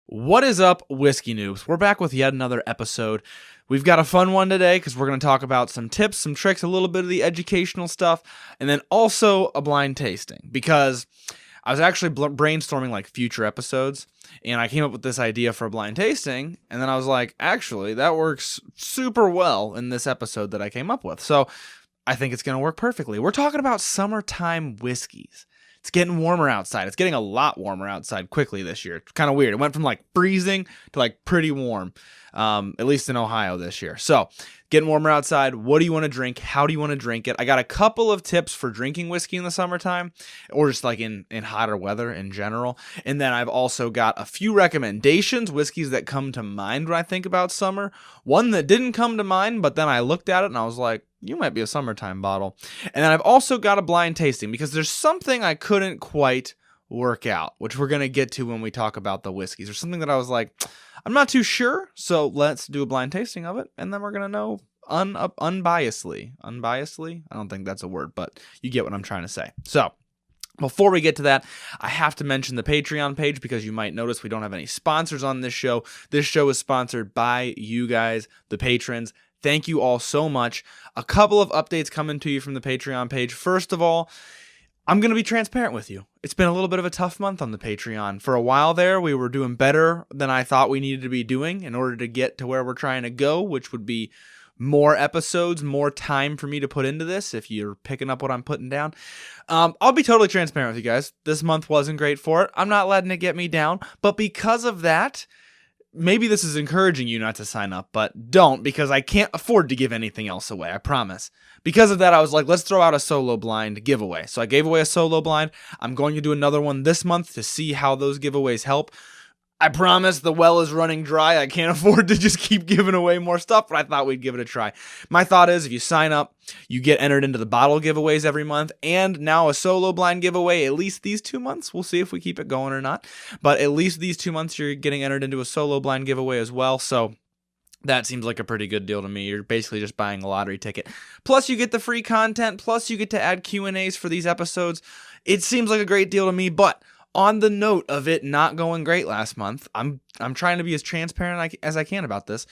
What is up, Whiskey Noobs? We're back with yet another episode. We've got a fun one today because we're going to talk about some tips, some tricks, a little bit of the educational stuff, and then also a blind tasting. Because I was actually brainstorming like future episodes, and I came up with this idea for a blind tasting, and then I was like, actually, that works super well in this episode that I came up with. So I think it's going to work perfectly. We're talking about summertime whiskeys. It's getting warmer outside. It's getting a lot warmer outside quickly this year. It's kind of weird. It went from like freezing to like pretty warm, at least in Ohio this year. So getting warmer outside. What do you want to drink? How do you want to drink it? I got a couple of tips for drinking whiskey in the summertime or just like in hotter weather in general. And then I've also got a few recommendations, whiskeys that come to mind when I think about summer. One that didn't come to mind, but then I looked at it and I was like, you might be a summertime bottle. And then I've also got a blind tasting because there's something I couldn't quite work out, which we're going to get to when we talk about the whiskeys. There's something that I was like, I'm not too sure, so let's do a blind tasting of it, and then we're going to know unbiasedly. Unbiasedly? I don't think that's a word, but you get what I'm trying to say. So before we get to that, I have to mention the Patreon page because you might notice we don't have any sponsors on this show. This show is sponsored by you guys, the patrons. Thank you all so much. A couple of updates coming to you from the Patreon page. First of all, I'm going to be transparent with you. It's been a little bit of a tough month on the Patreon. For a while there, we were doing better than I thought we needed to be doing in order to get to where we're trying to go, which would be more episodes, more time for me to put into this, if you're picking up what I'm putting down. I'll be totally transparent with you guys. This month wasn't great for it. I'm not letting it get me down. But because of that, maybe this is encouraging you not to sign up, but don't, because I can't afford to give anything else away, I promise. Because of that, I was like, let's throw out a solo blind giveaway. So I gave away a solo blind. I'm going to do another one this month to see how those giveaways help. I promise the well is running dry. I can't afford to just keep giving away more stuff, but I thought we'd give it a try. My thought is if you sign up, you get entered into the bottle giveaways every month, and now a solo blind giveaway at least these 2 months. We'll see if we keep it going or not, but at least these 2 months you're getting entered into a solo blind giveaway as well, so that seems like a pretty good deal to me. You're basically just buying a lottery ticket. Plus you get the free content, plus you get to add Q&As for these episodes. It seems like a great deal to me, but on the note of it not going great last month, I'm trying to be as transparent as I can about this.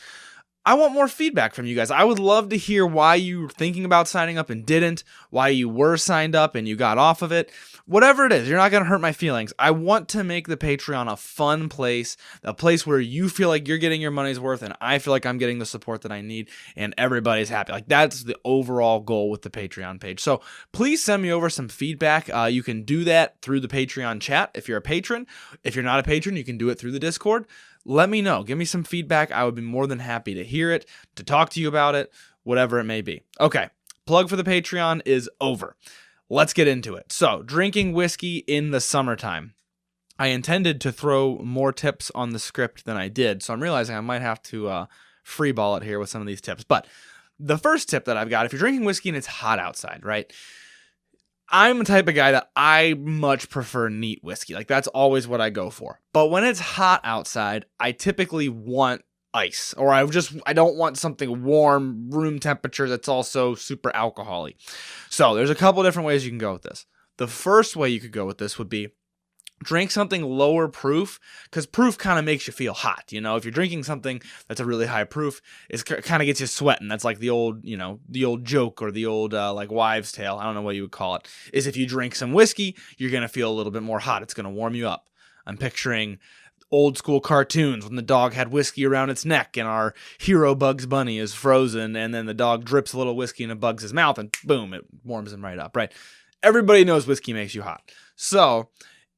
I want more feedback from you guys. I would love to hear why you were thinking about signing up and didn't, why you were signed up and you got off of it. Whatever it is, you're not going to hurt my feelings. I want to make the Patreon a fun place, a place where you feel like you're getting your money's worth and I feel like I'm getting the support that I need and everybody's happy. Like that's the overall goal with the Patreon page. So please send me over some feedback. You can do that through the Patreon chat if you're a patron. If you're not a patron, you can do it through the Discord. Let me know. Give me some feedback. I would be more than happy to hear it, to talk to you about it, whatever it may be. Okay, plug for the Patreon is over. Let's get into it. So, drinking whiskey in the summertime. I intended to throw more tips on the script than I did, so I'm realizing I might have to freeball it here with some of these tips. But the first tip that I've got, if you're drinking whiskey and it's hot outside, right? I'm the type of guy that I much prefer neat whiskey. Like that's always what I go for. But when it's hot outside, I typically want ice, or I don't want something warm, room temperature that's also super alcohol-y. So there's a couple different ways you can go with this. The first way you could go with this would be drink something lower proof, because proof kind of makes you feel hot. You know, if you're drinking something that's a really high proof, it kind of gets you sweating. That's like the old joke or the old like wives' tale. I don't know what you would call it. Is if you drink some whiskey, you're going to feel a little bit more hot. It's going to warm you up. I'm picturing old school cartoons when the dog had whiskey around its neck and our hero Bugs Bunny is frozen and then the dog drips a little whiskey into Bugs' mouth and boom, it warms him right up, right? Everybody knows whiskey makes you hot. So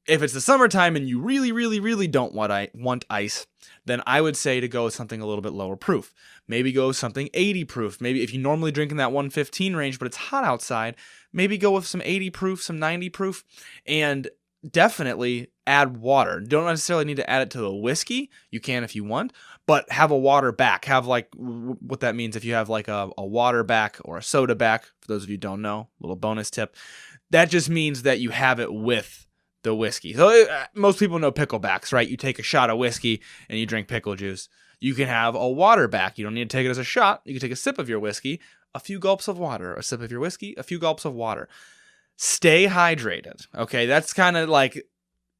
if it's the summertime and you really, really, really don't want ice, then I would say to go with something a little bit lower proof. Maybe go with something 80 proof. Maybe if you normally drink in that 115 range, but it's hot outside, maybe go with some 80 proof, some 90 proof, and definitely add water. Don't necessarily need to add it to the whiskey. You can if you want, but have a water back. Have like what that means if you have like a water back or a soda back. For those of you who don't know, little bonus tip. That just means that you have it with the whiskey. So most people know picklebacks, right? You take a shot of whiskey and you drink pickle juice. You can have a water back. You don't need to take it as a shot. You can take a sip of your whiskey, a few gulps of water, a sip of your whiskey, a few gulps of water. Stay hydrated. Okay, that's kind of like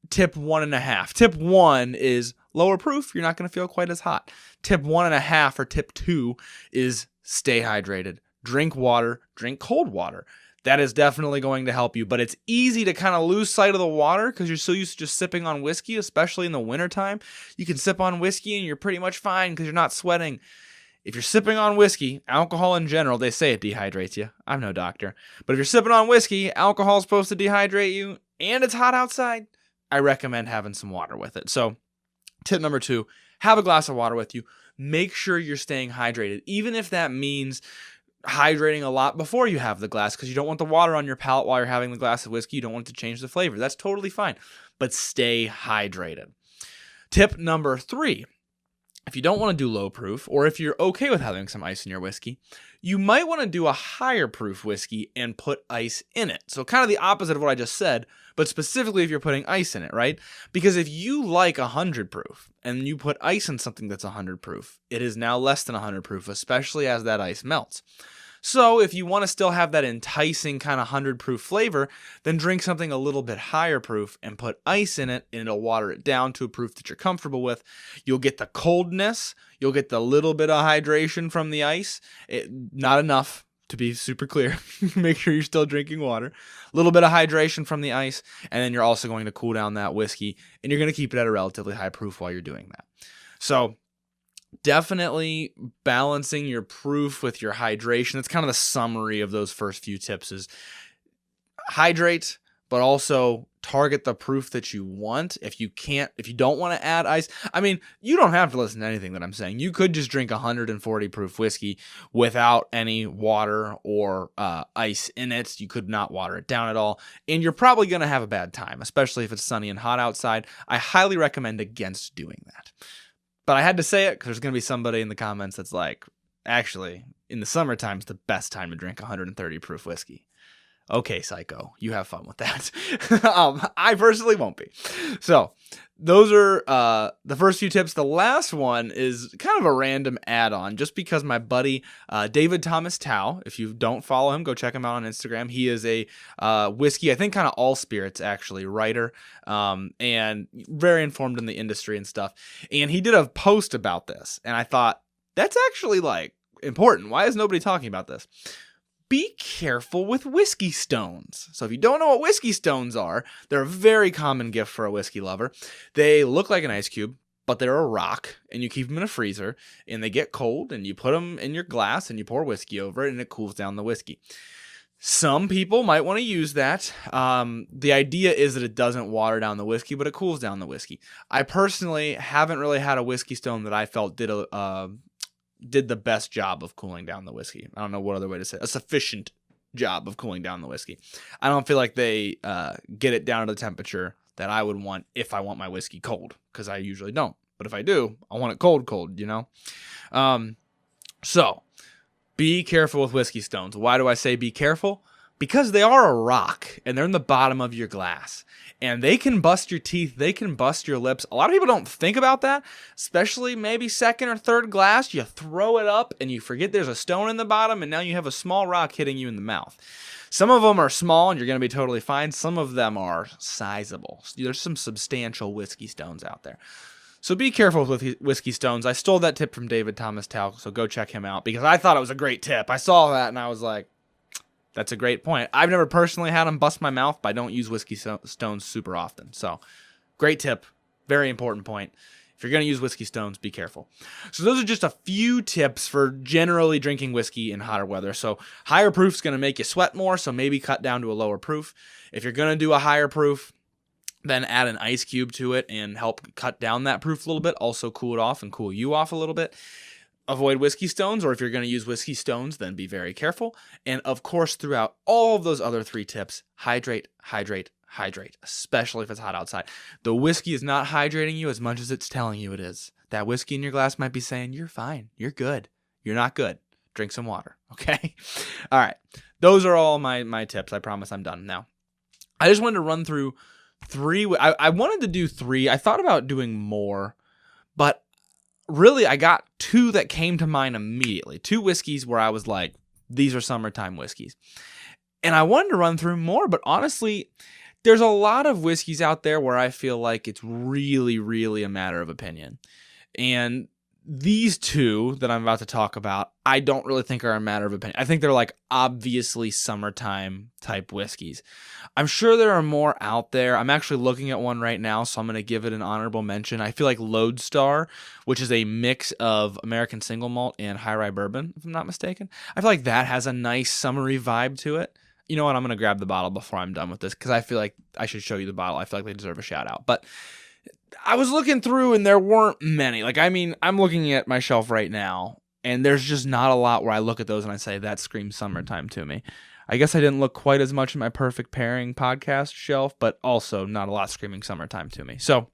tip 1.5. Tip 1 is lower proof. You're not going to feel quite as hot. Tip 1.5 or tip 2 is stay hydrated. Drink water, drink cold water. That is definitely going to help you, but it's easy to kind of lose sight of the water because you're so used to just sipping on whiskey, especially in the wintertime. You can sip on whiskey and you're pretty much fine because you're not sweating. If you're sipping on whiskey, alcohol in general, they say it dehydrates you. I'm no doctor. But if you're sipping on whiskey, alcohol is supposed to dehydrate you, and it's hot outside, I recommend having some water with it. So tip number 2, have a glass of water with you. Make sure you're staying hydrated, even if that means hydrating a lot before you have the glass because you don't want the water on your palate while you're having the glass of whiskey. You don't want it to change the flavor. That's totally fine, but stay hydrated. Tip number 3, if you don't want to do low proof, or if you're okay with having some ice in your whiskey, you might want to do a higher proof whiskey and put ice in it. So kind of the opposite of what I just said, but specifically if you're putting ice in it, right? Because if you like 100 proof and you put ice in something that's 100 proof, it is now less than 100 proof, especially as that ice melts. So if you want to still have that enticing kind of 100 proof flavor, then drink something a little bit higher proof and put ice in it, and it'll water it down to a proof that you're comfortable with. You'll get the coldness, you'll get the little bit of hydration from the ice. Not enough, to be super clear. Make sure you're still drinking water. A little bit of hydration from the ice, and then you're also going to cool down that whiskey, and you're going to keep it at a relatively high proof while you're doing that. So definitely balancing your proof with your hydration. That's kind of the summary of those first few tips is hydrate, but also target the proof that you want. If you don't want to add ice, I mean, you don't have to listen to anything that I'm saying. You could just drink 140 proof whiskey without any water or ice in it. You could not water it down at all. And you're probably going to have a bad time, especially if it's sunny and hot outside. I highly recommend against doing that. But I had to say it because there's going to be somebody in the comments that's like, actually, in the summertime is the best time to drink 130 proof whiskey. Okay, psycho, you have fun with that. I personally won't be. So those are the first few tips. The last one is kind of a random add-on just because my buddy David Thomas Tao, if you don't follow him, go check him out on Instagram. He is a whiskey, I think kind of all spirits actually, writer, and very informed in the industry and stuff. And he did a post about this, and I thought, that's actually like important. Why is nobody talking about this? Be careful with whiskey stones. So if you don't know what whiskey stones are, they're a very common gift for a whiskey lover. They look like an ice cube, but they're a rock, and you keep them in a freezer, and they get cold, and you put them in your glass, and you pour whiskey over it, and it cools down the whiskey. Some people might want to use that. The idea is that it doesn't water down the whiskey, but it cools down the whiskey. I personally haven't really had a whiskey stone that I felt did the best job of cooling down the whiskey. I don't know what other way to say it. A sufficient job of cooling down the whiskey. I don't feel like they get it down to the temperature that I would want if I want my whiskey cold, because I usually don't. But if I do, I want it cold, you know? So be careful with whiskey stones. Why do I say be careful? Because they are a rock, and they're in the bottom of your glass. And they can bust your teeth. They can bust your lips. A lot of people don't think about that, especially maybe second or third glass. You throw it up, and you forget there's a stone in the bottom, and now you have a small rock hitting you in the mouth. Some of them are small, and you're going to be totally fine. Some of them are sizable. There's some substantial whiskey stones out there. So be careful with whiskey stones. I stole that tip from David Thomas Tao, so go check him out, because I thought it was a great tip. I saw that, and I was like, that's a great point. I've never personally had them bust my mouth, but I don't use whiskey stones super often. So, great tip. Very important point. If you're going to use whiskey stones, be careful. So those are just a few tips for generally drinking whiskey in hotter weather. So higher proof is going to make you sweat more, so maybe cut down to a lower proof. If you're going to do a higher proof, then add an ice cube to it and help cut down that proof a little bit. Also cool it off and cool you off a little bit. Avoid whiskey stones, or if you're going to use whiskey stones, then be very careful. And of course, throughout all of those other 3 tips, hydrate, hydrate, hydrate, especially if it's hot outside. The whiskey is not hydrating you as much as it's telling you it is. That whiskey in your glass might be saying, you're fine, you're good, you're not good. Drink some water, okay? All right, those are all my tips. I promise I'm done now. I just wanted to run through 3. I wanted to do 3. I thought about doing more, but really, I got 2 that came to mind immediately. 2 whiskeys where I was like, these are summertime whiskeys. And I wanted to run through more, but honestly, there's a lot of whiskeys out there where I feel like it's really, really a matter of opinion. And these two that I'm about to talk about, I don't really think are a matter of opinion. I think they're like obviously summertime type whiskeys. I'm sure there are more out there. I'm actually looking at one right now, so I'm going to give it an honorable mention. I feel like Lodestar, which is a mix of American single malt and high rye bourbon, if I'm not mistaken. I feel like that has a nice summery vibe to it. You know what? I'm going to grab the bottle before I'm done with this because I feel like I should show you the bottle. I feel like they deserve a shout out. But I was looking through and there weren't many. Like, I mean, I'm looking at my shelf right now and there's just not a lot where I look at those and I say, that screams summertime to me. I guess I didn't look quite as much at my perfect pairing podcast shelf, but also not a lot screaming summertime to me. So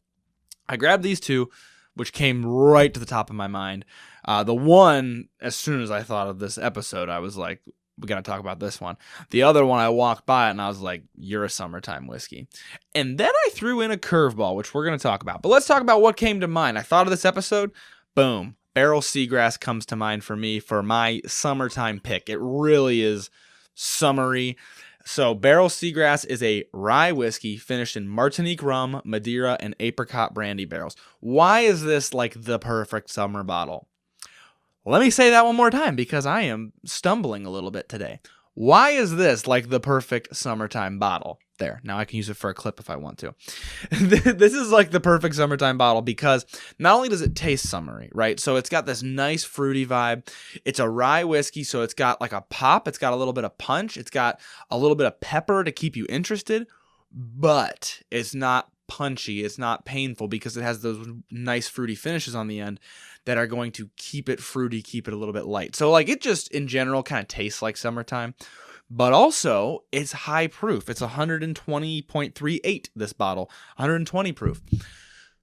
I grabbed these two, which came right to the top of my mind. The one, as soon as I thought of this episode, I was like, we got to talk about this one. The other one, I walked by it and I was like, you're a summertime whiskey. And then I threw in a curveball, which we're going to talk about. But let's talk about what came to mind. I thought of this episode. Boom. Barrel Seagrass comes to mind for me for my summertime pick. It really is summery. So Barrel Seagrass is a rye whiskey finished in Martinique rum, Madeira, and apricot brandy barrels. Why is this like the perfect summer bottle? Let me say that one more time because I am stumbling a little bit today. Why is this like the perfect summertime bottle? There. Now I can use it for a clip if I want to. This is like the perfect summertime bottle because not only does it taste summery, right? So it's got this nice fruity vibe. It's a rye whiskey, so it's got like a pop. It's got a little bit of punch. It's got a little bit of pepper to keep you interested, but it's not punchy. It's not painful because it has those nice fruity finishes on the end that are going to keep it fruity, keep it a little bit light. So like it just in general kind of tastes like summertime, but also it's high proof. It's 120.38 this bottle, 120 proof.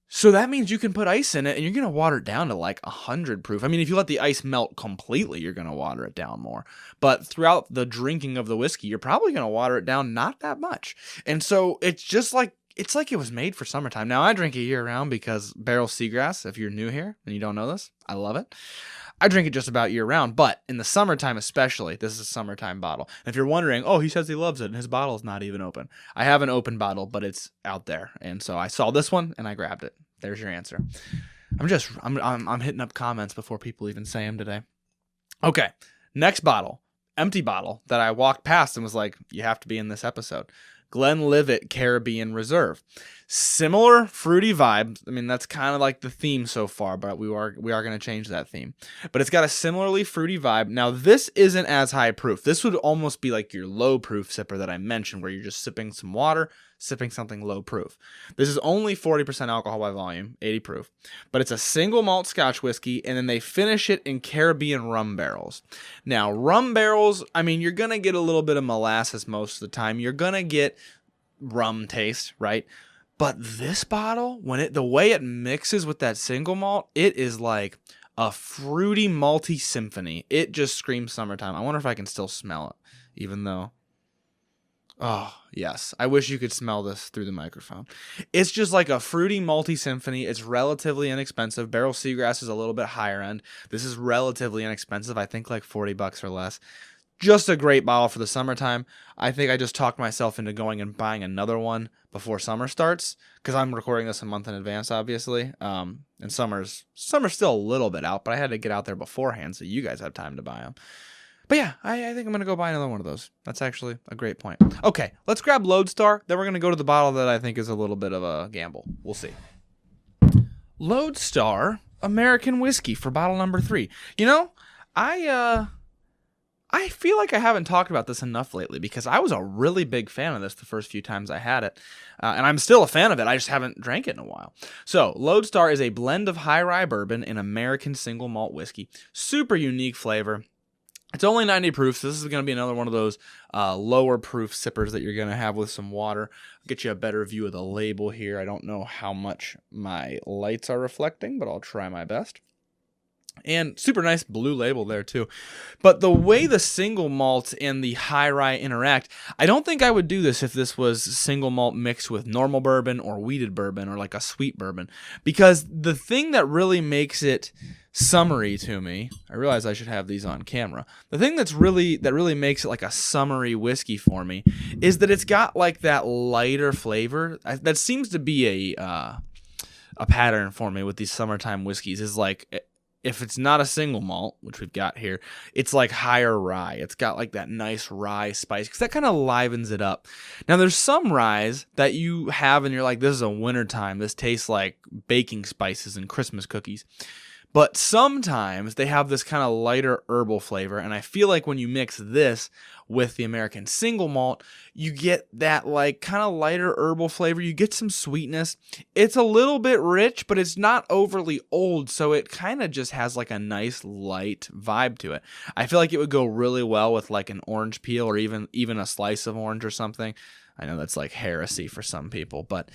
So that means you can put ice in it and you're going to water it down to like 100 proof. I mean, if you let the ice melt completely, you're going to water it down more. But throughout the drinking of the whiskey, you're probably going to water it down not that much. And so it's just like, it's like it was made for summertime. Now, I drink it year-round because Barrel Seagrass, if you're new here and you don't know this, I love it. I drink it just about year-round, but in the summertime especially, this is a summertime bottle. And if you're wondering, oh, he says he loves it, and his bottle is not even open. I have an open bottle, but it's out there. And so I saw this one, and I grabbed it. There's your answer. I'm hitting up comments before people even say them today. Okay, next bottle, empty bottle that I walked past and was like, you have to be in this episode. Glenlivet Caribbean Reserve. Similar fruity vibes. I mean, that's kind of like the theme so far, but we are going to change that theme. But it's got a similarly fruity vibe. Now, this isn't as high proof. This would almost be like your low proof sipper that I mentioned, where you're just sipping some water, sipping something low proof. This is only 40% alcohol by volume, 80 proof. But it's a single malt Scotch whiskey, and then they finish it in Caribbean rum barrels. Now, rum barrels, I mean, you're going to get a little bit of molasses most of the time. You're going to get rum taste, right? But this bottle, the way it mixes with that single malt, it is like a fruity malty symphony. It just screams summertime. I wonder if I can still smell it, even though, oh, yes. I wish you could smell this through the microphone. It's just like a fruity malty symphony. It's relatively inexpensive. Barrel Seagrass is a little bit higher end. This is relatively inexpensive. I think like $40 or less. Just a great bottle for the summertime. I think I just talked myself into going and buying another one before summer starts, because I'm recording this a month in advance, obviously. And summer's still a little bit out, but I had to get out there beforehand so you guys have time to buy them. But yeah, I think I'm going to go buy another one of those. That's actually a great point. Okay, let's grab Lodestar. Then we're going to go to the bottle that I think is a little bit of a gamble. We'll see. Lodestar American Whiskey for bottle number 3. You know, I feel like I haven't talked about this enough lately because I was a really big fan of this the first few times I had it. And I'm still a fan of it. I just haven't drank it in a while. So, Lodestar is a blend of high rye bourbon and American single malt whiskey. Super unique flavor. It's only 90 proof, so this is going to be another one of those lower proof sippers that you're going to have with some water. I'll get you a better view of the label here. I don't know how much my lights are reflecting, but I'll try my best. And super nice blue label there too. But the way the single malt and the high rye interact, I don't think I would do this if this was single malt mixed with normal bourbon or wheated bourbon or like a sweet bourbon. Because the thing that really makes it summery to me. I realize I should have these on camera. The thing that really makes it like a summery whiskey for me is that it's got like that lighter flavor. That seems to be a pattern for me with these summertime whiskeys. Is like, if it's not a single malt, which we've got here, it's like higher rye. It's got like that nice rye spice because that kind of livens it up. Now, there's some ryes that you have and you're like, this is a wintertime. This tastes like baking spices and Christmas cookies. But sometimes they have this kind of lighter herbal flavor, and I feel like when you mix this with the American single malt, you get that like kind of lighter herbal flavor. You get some sweetness. It's a little bit rich, but it's not overly old, so it kind of just has like a nice light vibe to it. I feel like it would go really well with like an orange peel or even a slice of orange or something. I know that's like heresy for some people, but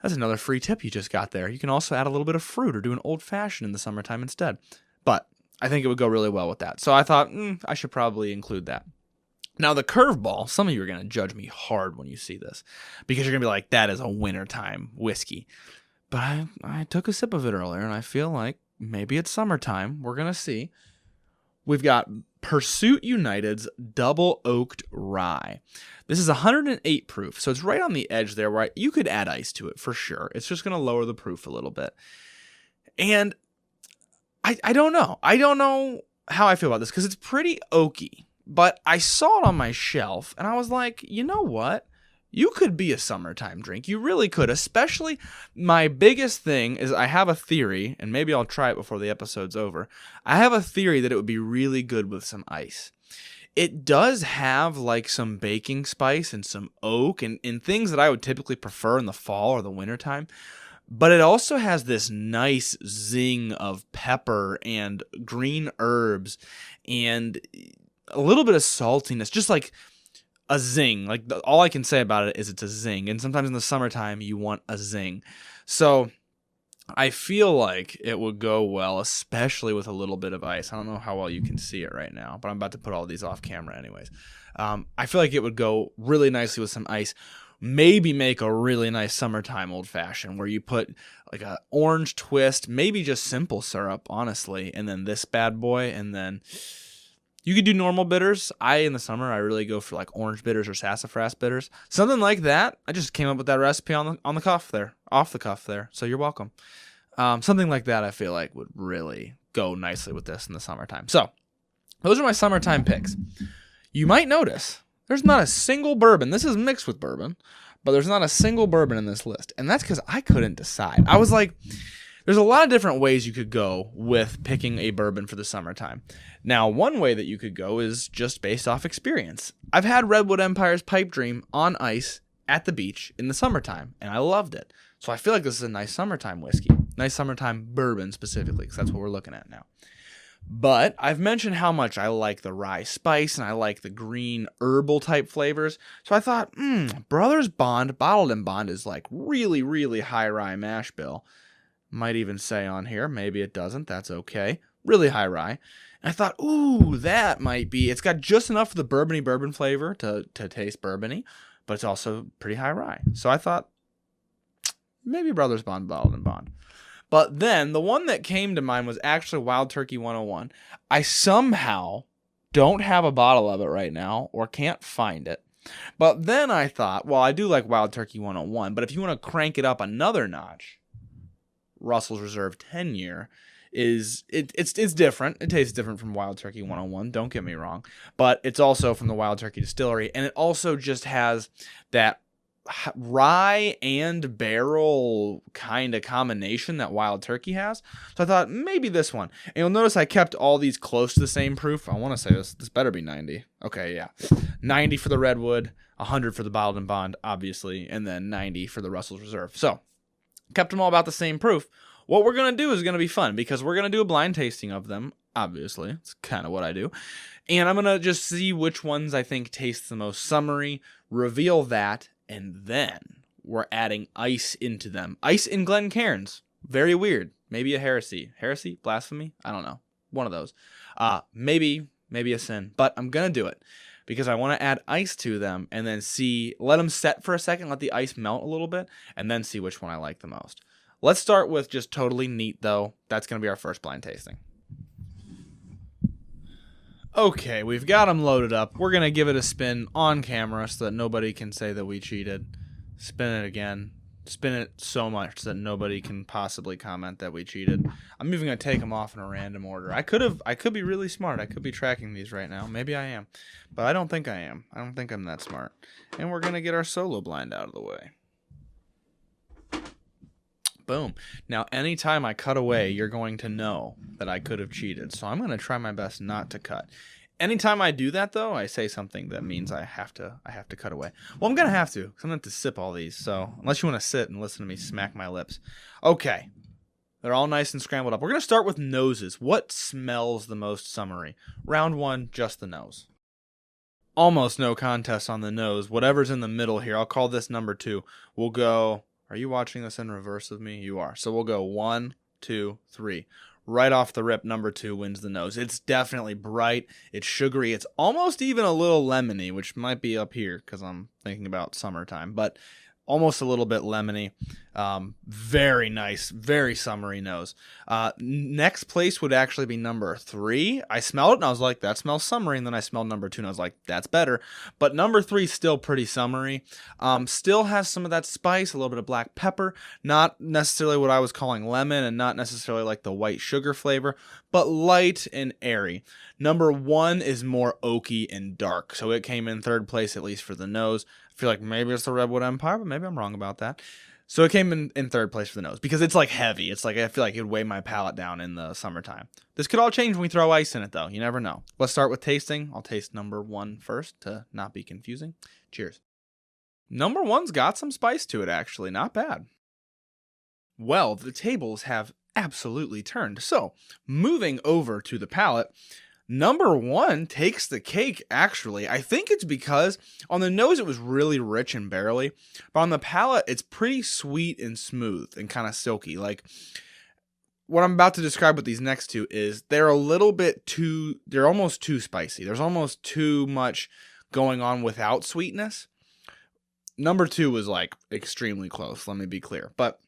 that's another free tip you just got there. You can also add a little bit of fruit or do an old fashioned in the summertime instead. But I think it would go really well with that. So I thought, I should probably include that. Now, the curveball, some of you are going to judge me hard when you see this because you're going to be like, that is a wintertime whiskey. But I took a sip of it earlier and I feel like maybe it's summertime. We're going to see. We've got Pursuit United's Double Oaked Rye. This is 108 proof, so it's right on the edge there where you could add ice to it for sure. It's just going to lower the proof a little bit. And I don't know. I don't know how I feel about this because it's pretty oaky. But I saw it on my shelf, and I was like, you know what? You could be a summertime drink. You really could. Especially, my biggest thing is I have a theory, and maybe I'll try it before the episode's over. I have a theory that it would be really good with some ice. It does have like some baking spice and some oak and things that I would typically prefer in the fall or the wintertime. But it also has this nice zing of pepper and green herbs and a little bit of saltiness, just like a zing. Like all I can say about it is it's a zing. And sometimes in the summertime you want a zing. So I feel like it would go well, especially with a little bit of ice. I don't know how well you can see it right now, but I'm about to put all these off camera anyways. I feel like it would go really nicely with some ice. Maybe make a really nice summertime old fashioned where you put like an orange twist, maybe just simple syrup, honestly, and then this bad boy, and then you could do normal bitters. In the summer, I really go for like orange bitters or sassafras bitters. Something like that. I just came up with that recipe on the cuff there, off the cuff there. So you're welcome. Something like that I feel like would really go nicely with this in the summertime. So those are my summertime picks. You might notice there's not a single bourbon. This is mixed with bourbon, but there's not a single bourbon in this list. And that's because I couldn't decide. I was like, there's a lot of different ways you could go with picking a bourbon for the summertime. Now, one way that you could go is just based off experience. I've had Redwood Empire's Pipe Dream on ice at the beach in the summertime, and I loved it. So I feel like this is a nice summertime whiskey, nice summertime bourbon specifically, because that's what we're looking at now. But I've mentioned how much I like the rye spice and I like the green herbal type flavors. So I thought, Brothers Bond, Bottled in Bond is like really, really high rye mash bill. Might even say on here, maybe it doesn't, that's okay. Really high rye. And I thought, ooh, that might be, it's got just enough of the bourbon flavor to taste bourbony, but it's also pretty high rye. So I thought, maybe Brothers Bond, Bottled in Bond. But then the one that came to mind was actually Wild Turkey 101. I somehow don't have a bottle of it right now or can't find it. But then I thought, well, I do like Wild Turkey 101, but if you want to crank it up another notch, Russell's Reserve 10-year it's different. It tastes different from Wild Turkey 101, don't get me wrong. But it's also from the Wild Turkey Distillery, and it also just has that rye and barrel kind of combination that Wild Turkey has. So I thought maybe this one. And you'll notice I kept all these close to the same proof. I want to say this better be 90. Okay, yeah. 90 for the Redwood, 100 for the Bottled in Bond, obviously, and then 90 for the Russell's Reserve. So kept them all about the same proof. What we're going to do is going to be fun because we're going to do a blind tasting of them, obviously. It's kind of what I do. And I'm going to just see which ones I think taste the most summery, reveal that, and then we're adding ice into them. Ice in Glencairns. Very weird. Maybe a heresy. Heresy? Blasphemy? I don't know. One of those. Maybe a sin. But I'm going to do it because I want to add ice to them and then let them set for a second, let the ice melt a little bit, and then see which one I like the most. Let's start with just totally neat, though. That's going to be our first blind tasting. Okay, we've got them loaded up. We're going to give it a spin on camera so that nobody can say that we cheated. Spin it again. Spin it so much that nobody can possibly comment that we cheated. I'm even going to take them off in a random order. I could be really smart. I could be tracking these right now. Maybe I am. But I don't think I am. I don't think I'm that smart. And we're going to get our solo blind out of the way. Boom. Now, anytime I cut away, you're going to know that I could have cheated. So I'm going to try my best not to cut. Anytime I do that, though, I say something that means I have to cut away. Well, I'm going to have to, because I'm going to have to sip all these. So unless you want to sit and listen to me smack my lips. Okay. They're all nice and scrambled up. We're going to start with noses. What smells the most summery? Round one, just the nose. Almost no contest on the nose. Whatever's in the middle here, I'll call this number 2. We'll go... Are you watching this in reverse of me? You are. So we'll go 1, 2, 3. Right off the rip, number 2 wins the nose. It's definitely bright. It's sugary. It's almost even a little lemony, which might be up here because I'm thinking about summertime. But almost a little bit lemony. Very nice. Very summery nose. Next place would actually be number 3. I smelled it and I was like, that smells summery. And then I smelled number 2 and I was like, that's better. But number 3 is still pretty summery. Still has some of that spice, a little bit of black pepper. Not necessarily what I was calling lemon and not necessarily like the white sugar flavor, but light and airy. Number 1 is more oaky and dark. So it came in 3rd place, at least for the nose. I feel like maybe it's the Redwood Empire, but maybe I'm wrong about that. So it came in 3rd place for the nose because it's like heavy. It's like I feel like it would weigh my palate down in the summertime. This could all change when we throw ice in it, though. You never know. Let's start with tasting. I'll taste number 1 first to not be confusing. Cheers. Number 1's got some spice to it, actually. Not bad. Well, the tables have absolutely turned. So moving over to the palate. Number 1 takes the cake, actually. I think it's because on the nose it was really rich and barrely, but on the palate it's pretty sweet and smooth and kind of silky. Like what I'm about to describe with these next two is they're almost too spicy. There's almost too much going on without sweetness. Number 2 was like extremely close, let me be clear, but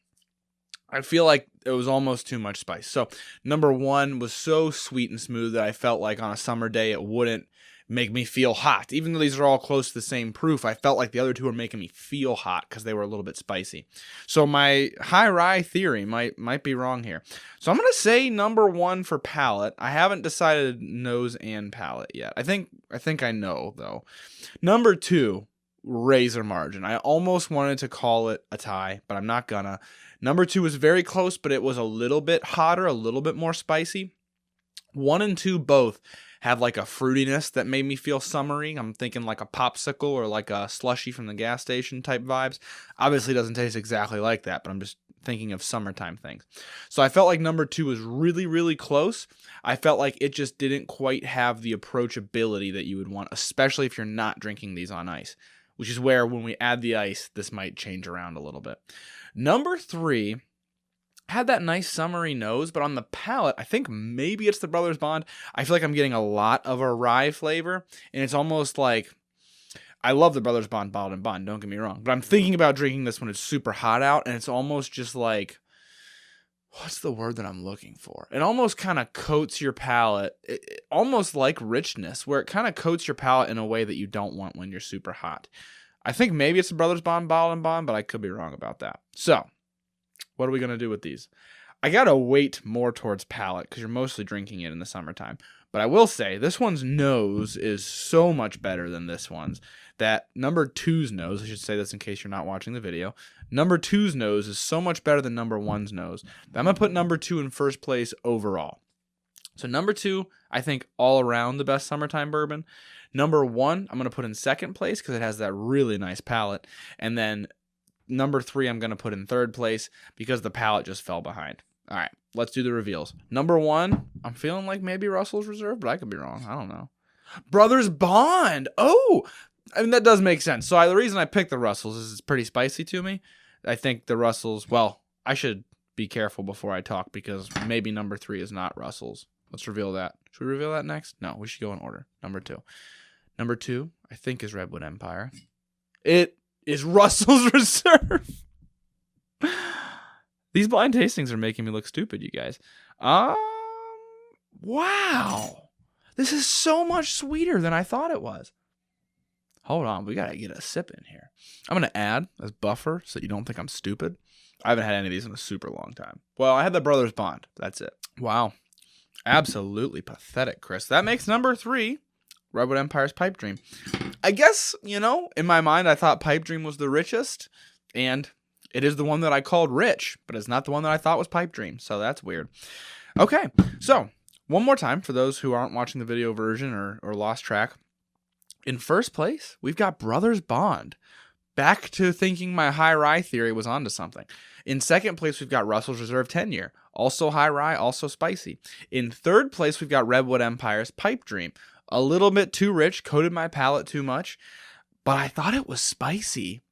I feel like it was almost too much spice. So number 1 was so sweet and smooth that I felt like on a summer day it wouldn't make me feel hot. Even though these are all close to the same proof, I felt like the other two were making me feel hot because they were a little bit spicy. So my high rye theory might be wrong here. So I'm going to say number 1 for palate. I haven't decided nose and palate yet. I think I know, though. Number 2, razor margin. I almost wanted to call it a tie, but I'm not gonna. Number 2 was very close, but it was a little bit hotter, a little bit more spicy. 1 and 2 both have like a fruitiness that made me feel summery. I'm thinking like a popsicle or like a slushie from the gas station type vibes. Obviously it doesn't taste exactly like that, but I'm just thinking of summertime things. So I felt like number 2 was really, really close. I felt like it just didn't quite have the approachability that you would want, especially if you're not drinking these on ice, which is where when we add the ice, this might change around a little bit. Number 3 had that nice summery nose, but on the palate, I think maybe it's the Brothers Bond. I feel like I'm getting a lot of a rye flavor, and it's almost like, I love the Brothers Bond Bottled and Bond, don't get me wrong, but I'm thinking about drinking this when it's super hot out, and it's almost just like, what's the word that I'm looking for? It almost kind of coats your palate, almost like richness, where it kind of coats your palate in a way that you don't want when you're super hot. I think maybe it's the Brothers Bond Bottled and Bond, but I could be wrong about that. So, what are we going to do with these? I got to weight more towards palate because you're mostly drinking it in the summertime. But I will say, this one's nose is so much better than this one's. That number 2's nose, I should say this in case you're not watching the video, number 2's nose is so much better than number 1's nose that I'm going to put number 2 in first place overall. So number 2, I think all around the best summertime bourbon. Number 1, I'm going to put in second place because it has that really nice palate. And then number 3, I'm going to put in third place because the palate just fell behind. All right, let's do the reveals. Number 1, I'm feeling like maybe Russell's Reserve, but I could be wrong. I don't know. Brothers Bond. Oh, I mean, that does make sense. So the reason I picked the Russells is it's pretty spicy to me. I think the Russells, well, I should be careful before I talk because maybe number 3 is not Russell's. Let's reveal that. Should we reveal that next? No, we should go in order. Number 2. Number 2, I think, is Redwood Empire. It is Russell's Reserve. These blind tastings are making me look stupid, you guys. Wow. This is so much sweeter than I thought it was. Hold on, we gotta get a sip in here. I'm gonna add as buffer so you don't think I'm stupid. I haven't had any of these in a super long time. Well, I had the Brothers Bond. That's it. Wow. Absolutely pathetic, Chris. That makes number 3, Redwood Empire's Pipe Dream. I guess, in my mind, I thought Pipe Dream was the richest, and it is the one that I called rich, but it's not the one that I thought was Pipe Dream, so that's weird. Okay, so one more time for those who aren't watching the video version or lost track. In first place, we've got Brothers Bond. Back to thinking my high rye theory was onto something. In second place, we've got Russell's Reserve 10-year. Also high rye, also spicy. In third place, we've got Redwood Empire's Pipe Dream. A little bit too rich, coated my palate too much, but I thought it was spicy.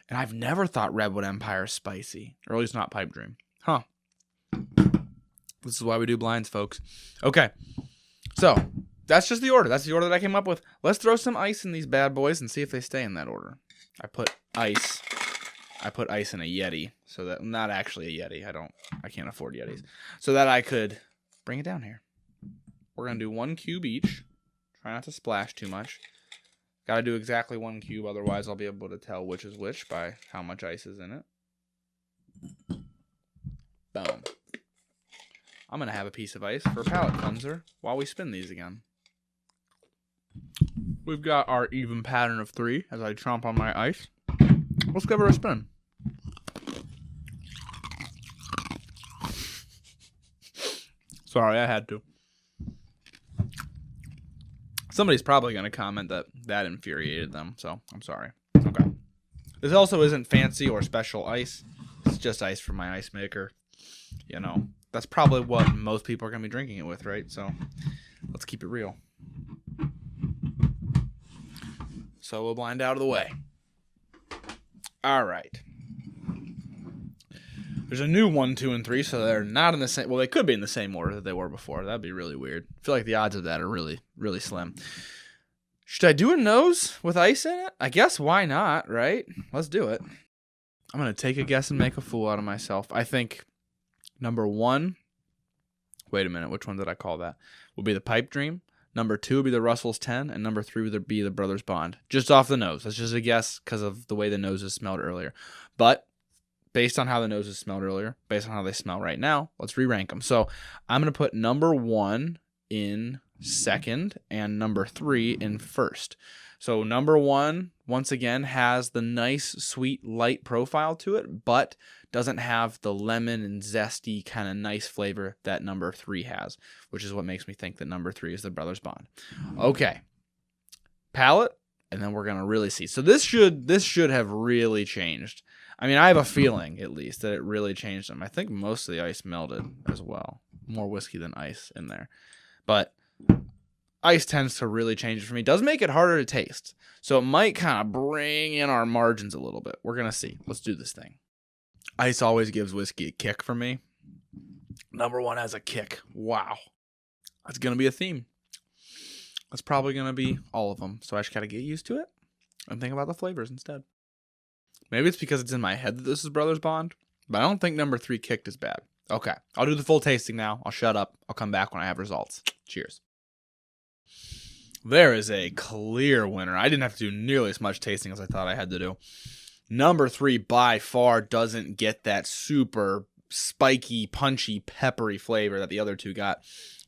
And I've never thought Redwood Empire spicy, or at least not Pipe Dream. Huh. This is why we do blinds, folks. Okay, so that's just the order. That's the order that I came up with. Let's throw some ice in these bad boys and see if they stay in that order. I put ice in a Yeti, so that, not actually a Yeti. I can't afford Yetis. So that I could bring it down here. We're going to do 1 cube each. Try not to splash too much. Got to do exactly 1 cube, otherwise I'll be able to tell which is which by how much ice is in it. Boom. I'm going to have a piece of ice for a palate cleanser while we spin these again. We've got our even pattern of 3 as I chomp on my ice. Let's give her a spin. Sorry, I had to. Somebody's probably going to comment that infuriated them, so I'm sorry. Okay. This also isn't fancy or special ice. It's just ice from my ice maker. That's probably what most people are going to be drinking it with, right? So let's keep it real. So we'll blind out of the way. All right. There's a new 1, 2, and 3, so they're not in the same... Well, they could be in the same order that they were before. That'd be really weird. I feel like the odds of that are really, really slim. Should I do a nose with ice in it? I guess why not, right? Let's do it. I'm going to take a guess and make a fool out of myself. I think number 1... Wait a minute. Which one did I call that? Will be the Pipe Dream. Number 2 would be the Russell's 10. And number 3 would be the Brothers Bond. Just off the nose. That's just a guess because of the way the noses smelled earlier. But... based on how the noses smelled earlier, based on how they smell right now, let's re-rank them. So I'm going to put number 1 in second and number 3 in first. So number 1, once again, has the nice, sweet, light profile to it, but doesn't have the lemon and zesty kind of nice flavor that number 3 has, which is what makes me think that number 3 is the Brothers Bond. Okay. Palate, and then we're going to really see. So this should have really changed. I mean, I have a feeling, at least, that it really changed them. I think most of the ice melted as well. More whiskey than ice in there. But ice tends to really change it for me. It does make it harder to taste. So it might kind of bring in our margins a little bit. We're going to see. Let's do this thing. Ice always gives whiskey a kick for me. Number 1 has a kick. Wow. That's going to be a theme. That's probably going to be all of them. So I just got to get used to it and think about the flavors instead. Maybe it's because it's in my head that this is Brothers Bond, but I don't think number 3 kicked as bad. Okay, I'll do the full tasting now. I'll shut up. I'll come back when I have results. Cheers. There is a clear winner. I didn't have to do nearly as much tasting as I thought I had to do. Number 3 by far doesn't get that super spiky, punchy, peppery flavor that the other 2 got.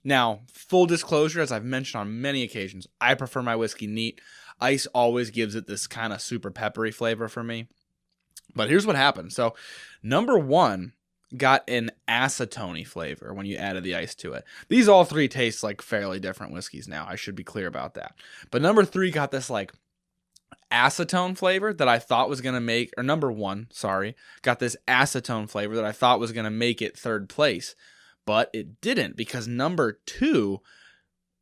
Now, full disclosure, as I've mentioned on many occasions, I prefer my whiskey neat. Ice always gives it this kind of super peppery flavor for me. But here's what happened. So number 1 got an acetone flavor when you added the ice to it. These all 3 taste like fairly different whiskeys now. I should be clear about that. But number 3 got this like acetone flavor that I thought was going to make, or number 1, sorry, got this acetone flavor that I thought was going to make it third place. But it didn't, because number 2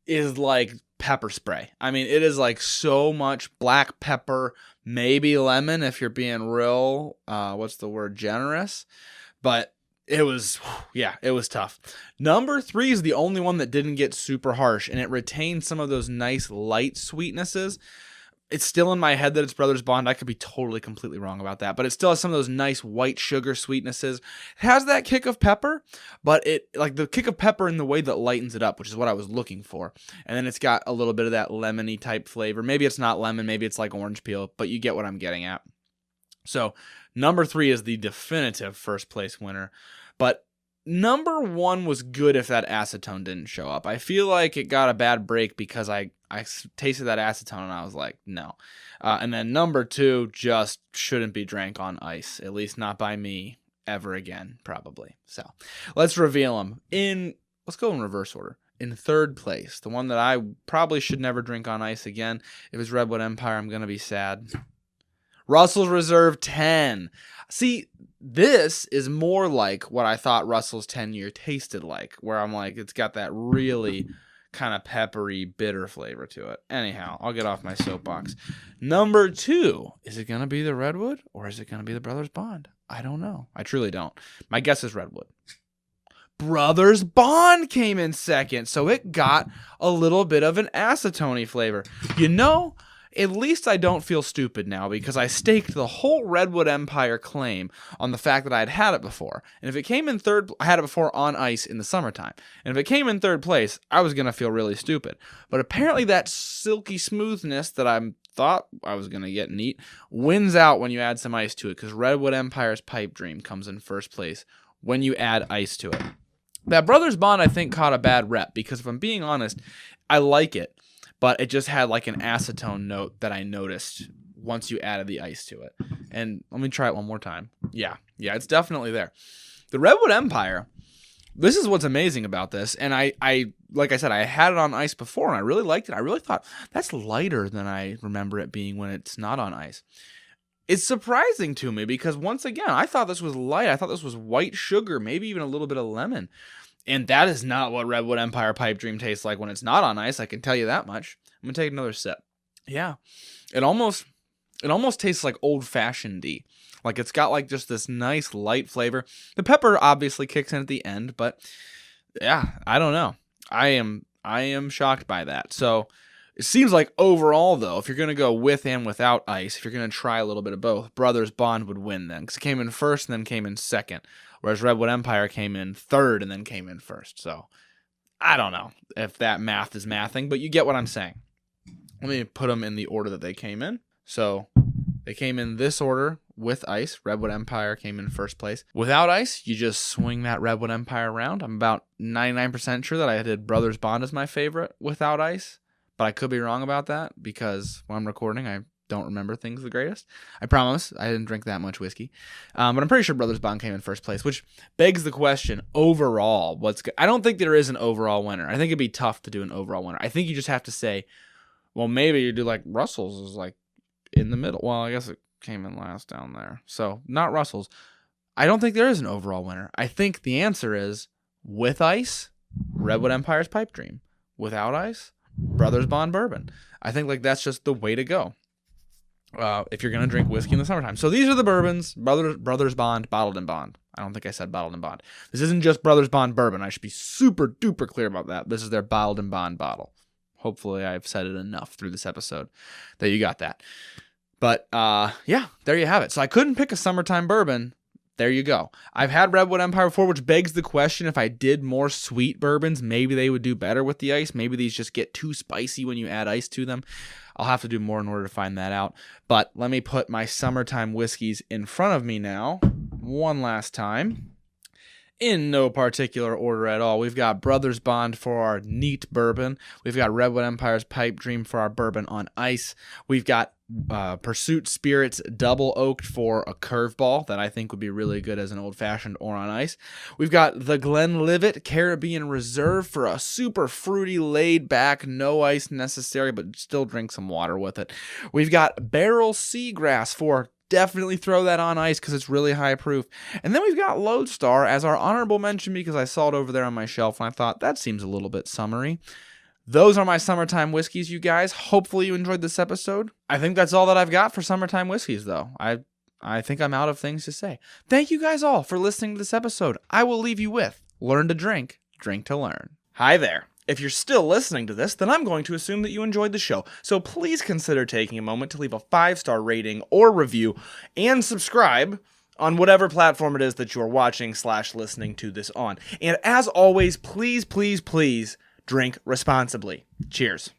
is like pepper spray. I mean, it is like so much black pepper, maybe lemon if you're being real, generous. But it was tough. Number 3 is the only one that didn't get super harsh, and it retained some of those nice light sweetnesses. It's still in my head that it's Brothers Bond. I could be totally, completely wrong about that. But it still has some of those nice white sugar sweetnesses. It has that kick of pepper, but it like the kick of pepper in the way that lightens it up, which is what I was looking for. And then it's got a little bit of that lemony type flavor. Maybe it's not lemon. Maybe it's like orange peel, but you get what I'm getting at. So number 3 is the definitive first place winner. But number 1 was good if that acetone didn't show up. I feel like it got a bad break because I tasted that acetone and I was like, no. And then number 2 just shouldn't be drank on ice, at least not by me ever again, probably. So let's reveal them. Let's go in reverse order. In 3rd place, the one that I probably should never drink on ice again. If it's Redwood Empire, I'm going to be sad. Russell's Reserve 10. See, this is more like what I thought Russell's 10-year tasted like, where I'm like, it's got that really kind of peppery, bitter flavor to it. Anyhow, I'll get off my soapbox. Number 2, is it going to be the Redwood or is it going to be the Brothers Bond? I don't know. I truly don't. My guess is Redwood. Brothers Bond came in 2nd, so it got a little bit of an acetone flavor. You know, at least I don't feel stupid now because I staked the whole Redwood Empire claim on the fact that I had had it before. And if it came in 3rd, I had it before on ice in the summertime. And if it came in 3rd place, I was going to feel really stupid. But apparently that silky smoothness that I thought I was going to get neat wins out when you add some ice to it, because Redwood Empire's Pipe Dream comes in 1st place when you add ice to it. That Brothers Bond, I think, caught a bad rep because if I'm being honest, I like it. But it just had like an acetone note that I noticed once you added the ice to it. And let me try it one more time. Yeah, it's definitely there. The Redwood Empire, this is what's amazing about this. And I like I said, I had it on ice before and I really liked it. I really thought that's lighter than I remember it being when it's not on ice. It's surprising to me because once again, I thought this was light. I thought this was white sugar, maybe even a little bit of lemon. And that is not what Redwood Empire Pipe Dream tastes like when it's not on ice. I can tell you that much. I'm going to take another sip. Yeah. It almost tastes like old-fashioned-y. Like it's got like just this nice light flavor. The pepper obviously kicks in at the end, but yeah, I don't know. I am shocked by that. So it seems like overall, though, if you're going to go with and without ice, if you're going to try a little bit of both, Brothers Bond would win then. Because it came in 1st and then came in 2nd. Whereas Redwood Empire came in 3rd and then came in 1st. So I don't know if that math is mathing, but you get what I'm saying. Let me put them in the order that they came in. So they came in this order with ice. Redwood Empire came in 1st place. Without ice, you just swing that Redwood Empire around. I'm about 99% sure that I did Brothers Bond as my favorite without ice. But I could be wrong about that because when I'm recording, I don't remember things the greatest. I promise I didn't drink that much whiskey. But I'm pretty sure Brothers Bond came in 1st place, which begs the question, overall, what's good? I don't think there is an overall winner. I think it'd be tough to do an overall winner. I think you just have to say, well, maybe you do like Russell's is like in the middle. Well, I guess it came in last down there. So not Russell's. I don't think there is an overall winner. I think the answer is with ice, Redwood Empire's Pipe Dream. Without ice, Brothers Bond Bourbon. I think like that's just the way to go. If you're going to drink whiskey in the summertime. So these are the bourbons, Brothers Bond, Bottled in Bond. I don't think I said Bottled in Bond. This isn't just Brothers Bond Bourbon. I should be super duper clear about that. This is their Bottled in Bond bottle. Hopefully I've said it enough through this episode that you got that. But yeah, there you have it. So I couldn't pick a summertime bourbon. There you go. I've had Redwood Empire before, which begs the question, if I did more sweet bourbons, maybe they would do better with the ice. Maybe these just get too spicy when you add ice to them. I'll have to do more in order to find that out. But let me put my summertime whiskeys in front of me now one last time. In no particular order at all. We've got Brothers Bond for our neat bourbon. We've got Redwood Empire's Pipe Dream for our bourbon on ice. We've got Pursuit Spirits Double Oaked for a curveball that I think would be really good as an old-fashioned or on ice. We've got the Glenlivet Caribbean Reserve for a super fruity, laid-back, no ice necessary, but still drink some water with it. We've got Barrel Seagrass for definitely throw that on ice because it's really high proof. And then we've got Lodestar as our honorable mention because I saw it over there on my shelf and I thought that seems a little bit summery. Those are my summertime whiskeys, you guys. Hopefully you enjoyed this episode. I think that's all that I've got for summertime whiskeys, though. I think I'm out of things to say. Thank you guys all for listening to this episode. I will leave you with learn to drink, drink to learn. Hi there. If you're still listening to this, then I'm going to assume that you enjoyed the show. So please consider taking a moment to leave a 5-star rating or review and subscribe on whatever platform it is that you're watching/listening to this on. And as always, please, please, please drink responsibly. Cheers.